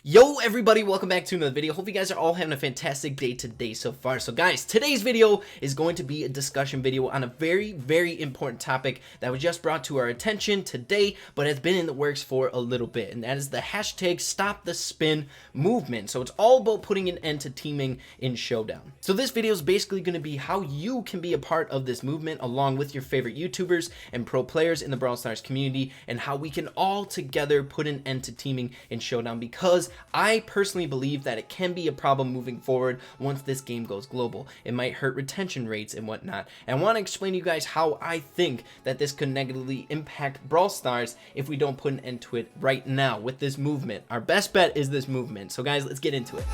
Yo everybody, welcome back to another video. Hope you guys are all having a fantastic day today so far. So guys, today's video is going to be a discussion video on a very important topic that was just brought to our attention today, but has been in the works for a little bit, and that is the hashtag Stop the Spin movement. So it's all about putting an end to teaming in Showdown. So this video is basically going to be how you can be a part of this movement along with your favorite YouTubers and pro players in the Brawl Stars community, and how we can all together put an end to teaming in Showdown, because I personally believe that it can be a problem moving forward once this game goes global. It might hurt retention rates and whatnot. And I want to explain to you guys how I think that this could negatively impact Brawl Stars if we don't put an end to it right now with this movement. Our best bet is this movement. So guys, let's get into it.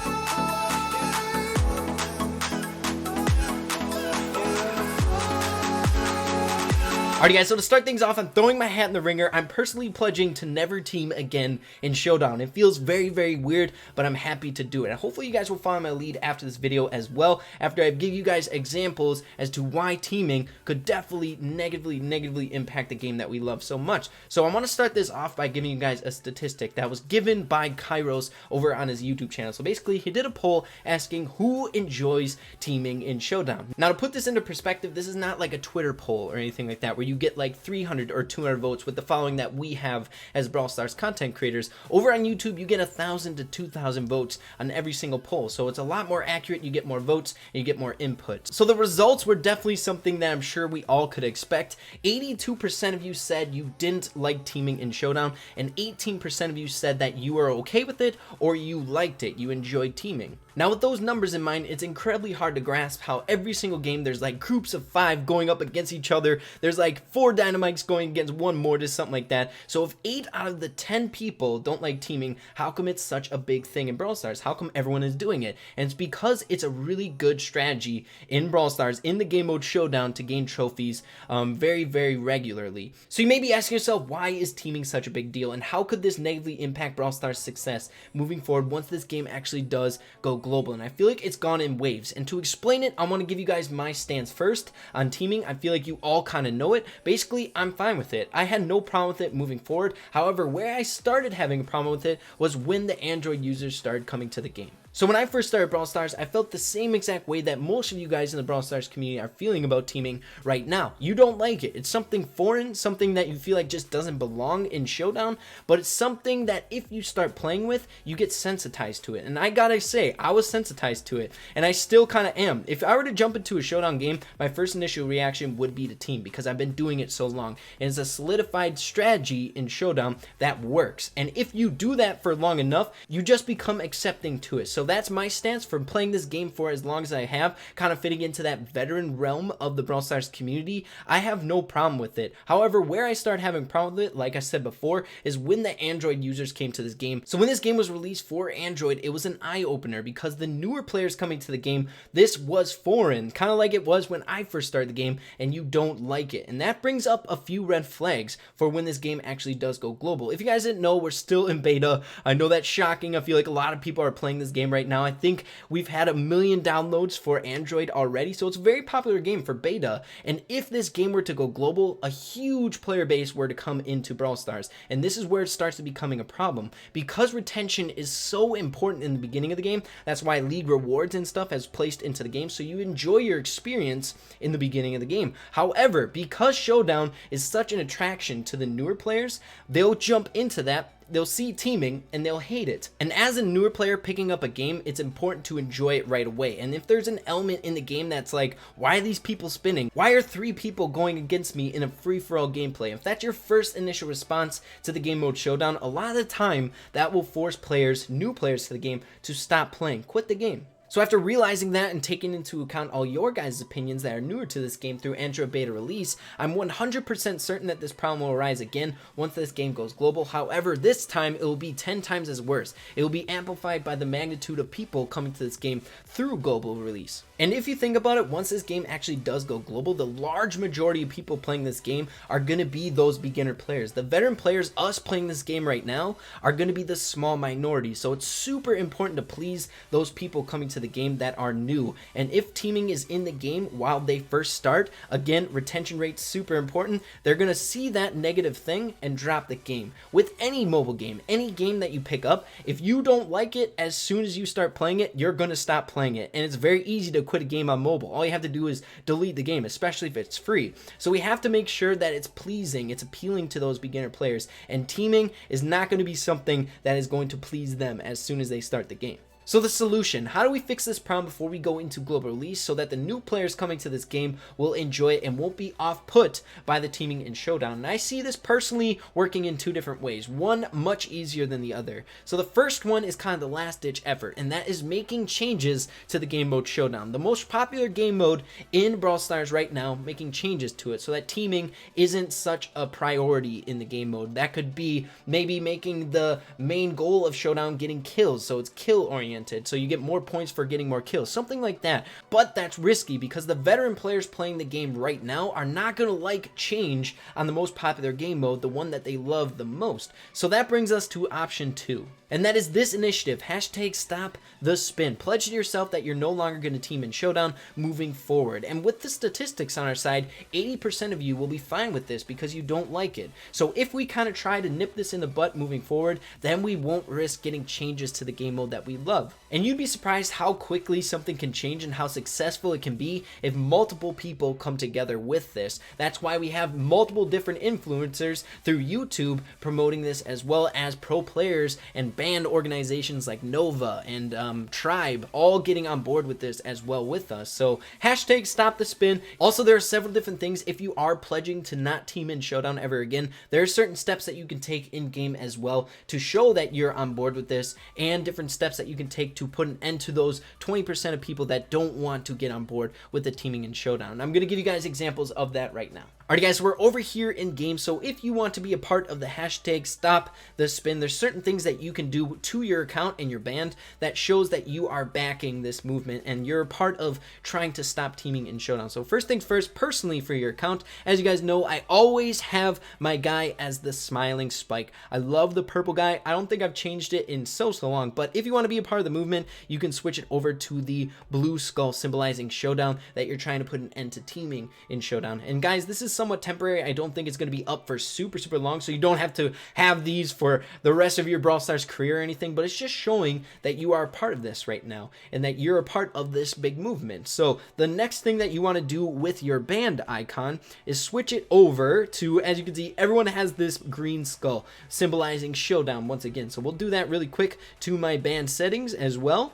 Alright guys, so to start things off, I'm throwing my hat in the ringer. I'm personally pledging to never team again in Showdown. It feels very weird, but I'm happy to do it. And hopefully you guys will follow my lead after this video as well, after I give you guys examples as to why teaming could definitely negatively impact the game that we love so much. So I want to start this off by giving you guys a statistic that was given by Kairos over on his YouTube channel. So basically, he did a poll asking who enjoys teaming in Showdown. Now to put this into perspective, this is not like a Twitter poll or anything like that, where you get like 300 or 200 votes with the following that we have as Brawl Stars content creators. Over on YouTube, you get 1,000 to 2,000 votes on every single poll, so it's a lot more accurate. You get more votes and you get more input. So the results were definitely something that I'm sure we all could expect. 82% of you said you didn't like teaming in Showdown, and 18% of you said that you are okay with it or you liked it, you enjoyed teaming. Now with those numbers in mind, it's incredibly hard to grasp how every single game there's like groups of 5 going up against each other. There's like 4 dynamites going against 1 mortis, something like that. So if 8 out of the 10 people don't like teaming, how come it's such a big thing in Brawl Stars? How come everyone is doing it? And it's because it's a really good strategy in Brawl Stars in the game mode Showdown to gain trophies very regularly. So you may be asking yourself, why is teaming such a big deal, and how could this negatively impact Brawl Stars' success moving forward once this game actually does go global? And I feel like it's gone in waves, and to explain it, I want to give you guys my stance first on teaming. I feel like you all kind of know it. Basically, I'm fine with it. I had no problem with it moving forward. However, where I started having a problem with it was when the Android users started coming to the game. So when I first started Brawl Stars, I felt the same exact way that most of you guys in the Brawl Stars community are feeling about teaming right now. You don't like it. It's something foreign, something that you feel like just doesn't belong in Showdown, but it's something that if you start playing with, you get sensitized to it. And I gotta say, I was sensitized to it, and I still kind of am. If I were to jump into a Showdown game, my first initial reaction would be to team, because I've been doing it so long, and it's a solidified strategy in Showdown that works. And if you do that for long enough, you just become accepting to it. So that's my stance for playing this game for as long as I have, kind of fitting into that veteran realm of the Brawl Stars community. I have no problem with it. However, where I started having a problem with it, like I said before, is when the Android users came to this game. So when this game was released for Android, it was an eye-opener, because the newer players coming to the game, this was foreign, kind of like it was when I first started the game, and you don't like it. And that brings up a few red flags for when this game actually does go global. If you guys didn't know, we're still in beta. I know that's shocking. I feel like a lot of people are playing this game right now. I think we've had 1 million downloads for Android already, so it's a very popular game for beta. And if this game were to go global, a huge player base were to come into Brawl Stars, and this is where it starts to becoming a problem, because retention is so important in the beginning of the game. That's why league rewards and stuff has placed into the game, so you enjoy your experience in the beginning of the game. However, because Showdown is such an attraction to the newer players, they'll jump into that. They'll see teaming and they'll hate it. And as a newer player picking up a game, it's important to enjoy it right away. And if there's an element in the game that's like, why are these people spinning? Why are 3 people going against me in a free-for-all gameplay? If that's your first initial response to the game mode Showdown, a lot of the time that will force players, new players to the game, to stop playing, quit the game. So after realizing that and taking into account all your guys' opinions that are newer to this game through Android beta release, I'm 100% certain that this problem will arise again once this game goes global. However, this time it will be 10 times as worse. It will be amplified by the magnitude of people coming to this game through global release. And if you think about it, once this game actually does go global, the large majority of people playing this game are going to be those beginner players. The veteran players, us playing this game right now, are going to be the small minority. So it's super important to please those people coming to into the game that are new. And if teaming is in the game while they first start, again, retention rate's super important. They're going to see that negative thing and drop the game. With any mobile game, any game that you pick up, if you don't like it, as soon as you start playing it, you're going to stop playing it. And it's very easy to quit a game on mobile. All you have to do is delete the game, especially if it's free. So we have to make sure that it's pleasing, it's appealing to those beginner players. And teaming is not going to be something that is going to please them as soon as they start the game. So the solution, how do we fix this problem before we go into global release so that the new players coming to this game will enjoy it and won't be off-put by the teaming in Showdown? And I see this personally working in two different ways, one much easier than the other. So the first one is kind of the last-ditch effort, and that is making changes to the game mode Showdown. The most popular game mode in Brawl Stars right now, making changes to it so that teaming isn't such a priority in the game mode. That could be maybe making the main goal of Showdown getting kills, so it's kill-oriented. So you get more points for getting more kills, something like that. But that's risky because the veteran players playing the game right now are not going to like change on the most popular game mode, the one that they love the most. So that brings us to option 2. And that is this initiative, #StopTheSpin. Pledge to yourself that you're no longer going to team in Showdown moving forward. And with the statistics on our side, 80% of you will be fine with this because you don't like it. So if we kind of try to nip this in the butt moving forward, then we won't risk getting changes to the game mode that we love. And you'd be surprised how quickly something can change and how successful it can be if multiple people come together with this. That's why we have multiple different influencers through YouTube promoting this, as well as pro players and band organizations like Nova and Tribe all getting on board with this as well with us. So #StopTheSpin. Also, there are several different things if you are pledging to not team in Showdown ever again. There are certain steps that you can take in game as well to show that you're on board with this, and different steps that you can take to put an end to those 20% of people that don't want to get on board with the teaming in Showdown. I'm going to give you guys examples of that right now. Alright guys, we're over here in game, so if you want to be a part of the #StopTheSpin, there's certain things that you can do to your account and your band that shows that you are backing this movement and you're a part of trying to stop teaming in Showdown. So first things first, personally for your account, as you guys know, I always have my guy as the smiling spike. I love the purple guy. I don't think I've changed it in so long, but if you want to be a part of the movement, you can switch it over to the blue skull symbolizing Showdown, that you're trying to put an end to teaming in Showdown. And guys, this is somewhat temporary. I don't think it's going to be up for super long, so you don't have to have these for the rest of your Brawl Stars career or anything, but it's just showing that you are a part of this right now and that you're a part of this big movement. So the next thing that you want to do with your band icon is switch it over to, as you can see, everyone has this green skull symbolizing Showdown once again. So we'll do that really quick to my band settings as well,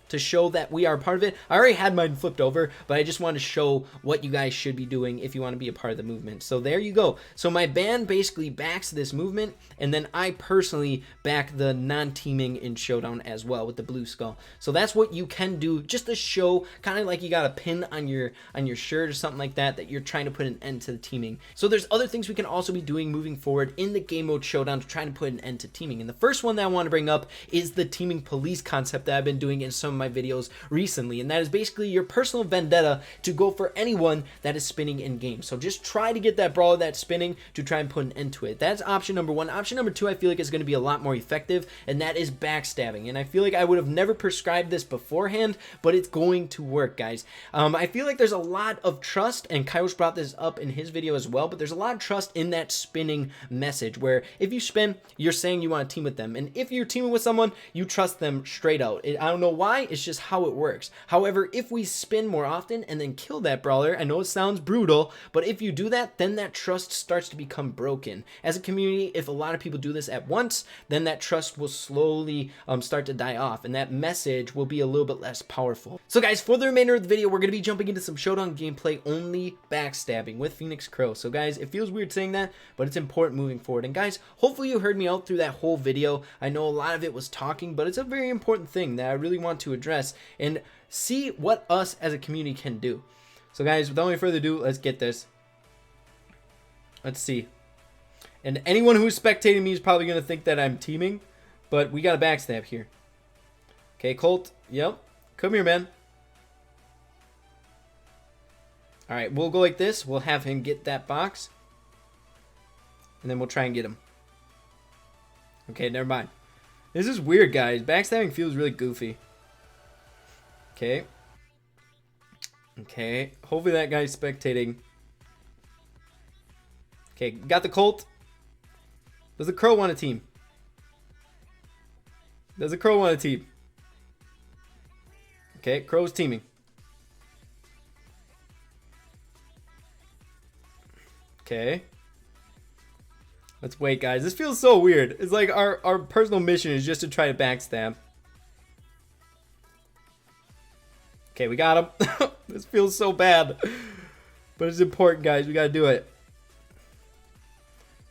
to show that we are part of it. I already had mine flipped over, but I just want to show what you guys should be doing if you want to be a part of the movement. So there you go. So my band basically backs this movement, and then I personally back the non-teaming in Showdown as well with the blue skull. So that's what you can do, just to show, kind of like you got a pin on your shirt or something like that, that you're trying to put an end to the teaming. So there's other things we can also be doing moving forward in the game mode Showdown to try to put an end to teaming. And the first one that I want to bring up is the teaming police concept that I've been doing in some my videos recently, and that is basically your personal vendetta to go for anyone that is spinning in game. So just try to get that brawler that's spinning to try and put an end to it. That's option number 1. Option number 2, I feel like, is going to be a lot more effective, and that is backstabbing. And I feel like I would have never prescribed this beforehand, but it's going to work, guys. I feel like there's a lot of trust, and Kairos brought this up in his video as well, but there's a lot of trust in that spinning message, where if you spin, you're saying you want to team with them, and if you're teaming with someone, you trust them straight out. I don't know why, it's just how it works. However, if we spin more often and then kill that brawler, I know it sounds brutal, but if you do that, then that trust starts to become broken. As a community, if a lot of people do this at once, then that trust will slowly start to die off, and that message will be a little bit less powerful. So guys, for the remainder of the video, we're going to be jumping into some Showdown gameplay, only backstabbing with Phoenix Crow. So guys, it feels weird saying that, but it's important moving forward. And guys, hopefully you heard me out through that whole video. I know a lot of it was talking, but it's a very important thing that I really want to address and see what us as a community can do. So guys, without any further ado, let's get this. Let's see. And anyone who's spectating me is probably going to think that I'm teaming, but we got a backstab here. Okay, Colt. Yep. Come here, man. Alright, we'll go like this. We'll have him get that box. And then we'll try and get him. Okay, never mind. This is weird, guys. Backstabbing feels really goofy. Okay. Okay. Hopefully that guy's spectating. Okay, got the Colt. Does the Crow want a team? Does the Crow want a team? Okay, Crow's teaming. Okay. Let's wait, guys. This feels so weird. It's like our personal mission is just to try to backstab. Okay, we got him. This feels so bad. But it's important, guys. We gotta do it.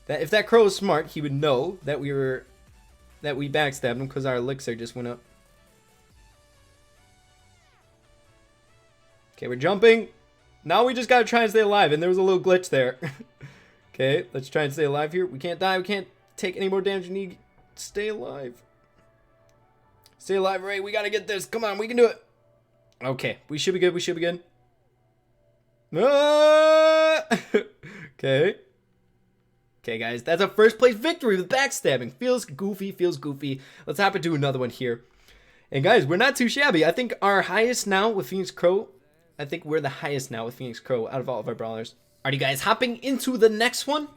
That if that Crow was smart, he would know that we backstabbed him because our elixir just went up. Okay, we're jumping. Now we just gotta try and stay alive, and there was a little glitch there. Okay, let's try and stay alive here. We can't die. We can't take any more damage. We need to stay alive. Stay alive, Ray. We gotta get this. Come on, we can do it. Okay, we should be good. We should be good. Ah! Okay. Okay, guys, that's a first place victory with backstabbing. Feels goofy, feels goofy. Let's hop into another one here. And guys, we're not too shabby. I think our highest now with Phoenix Crow. I think we're the highest now with Phoenix Crow out of all of our brawlers. Alrighty, guys, hopping into the next one.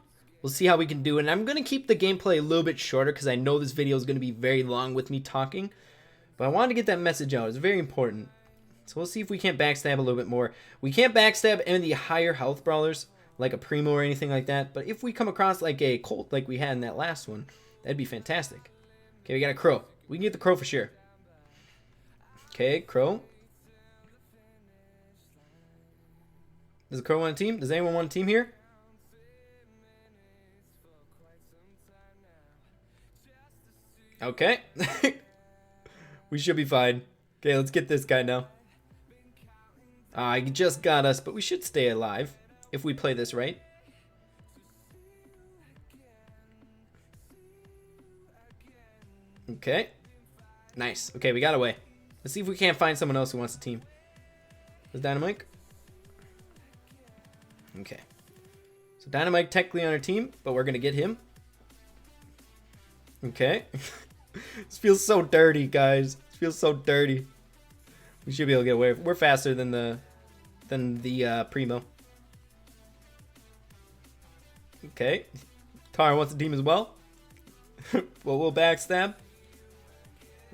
We'll see how we can do. And I'm going to keep the gameplay a little bit shorter because I know this video is going to be very long with me talking. But I wanted to get that message out. It's very important. So we'll see if we can't backstab a little bit more. We can't backstab any of the higher health brawlers, like a Primo or anything like that. But if we come across like a Colt like we had in that last one, that'd be fantastic. Okay, we got a Crow. We can get the Crow for sure. Okay, Crow. Does the Crow want a team? Does anyone want a team here? Okay. We should be fine. Okay, let's get this guy now. He just got us, but we should stay alive if we play this right. Okay. Nice. Okay, we got away. Let's see if we can't find someone else who wants a team. Is Dynamite? Okay. So Dynamite technically on our team, but we're going to get him. Okay. This feels so dirty, guys. This feels so dirty. We should be able to get away. We're faster than the Primo. Okay. Tara wants a team as well. Well, we'll backstab.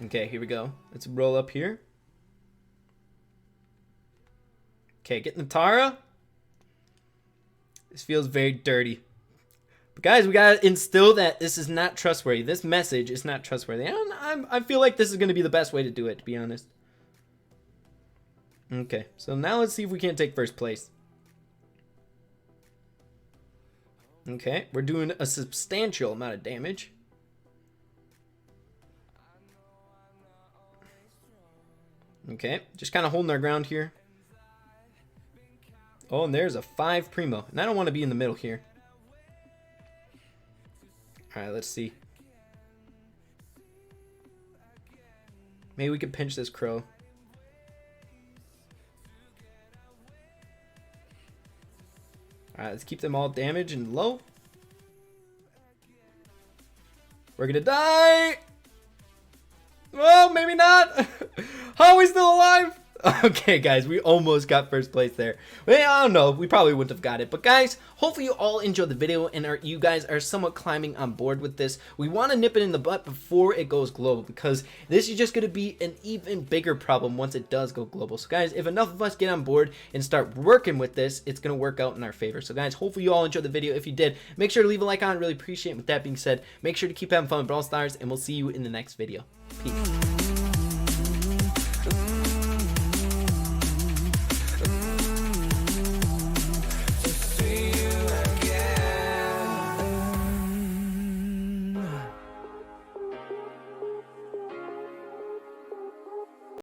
Okay, here we go. Let's roll up here. Okay, getting the Tara. This feels very dirty. But guys, we gotta instill that this is not trustworthy. This message is not trustworthy. I feel like this is gonna be the best way to do it, to be honest. Okay, so now let's see if we can't take first place. Okay, we're doing a substantial amount of damage. Okay, just kind of holding our ground here. Oh, and there's a 5 Primo. And I don't want to be in the middle here. Alright, let's see. Maybe we could pinch this Crow. Alright, let's keep them all damaged and low. We're gonna die! Well, maybe not! How are we still alive? Okay, guys, we almost got first place there. Well, I don't know. We probably wouldn't have got it. But, guys, hopefully you all enjoyed the video and you guys are somewhat climbing on board with this. We want to nip it in the butt before it goes global because this is just going to be an even bigger problem once it does go global. So, guys, if enough of us get on board and start working with this, it's going to work out in our favor. So, guys, hopefully you all enjoyed the video. If you did, make sure to leave a like on it. Really appreciate it. With that being said, make sure to keep having fun with Brawl Stars, and we'll see you in the next video. Peace.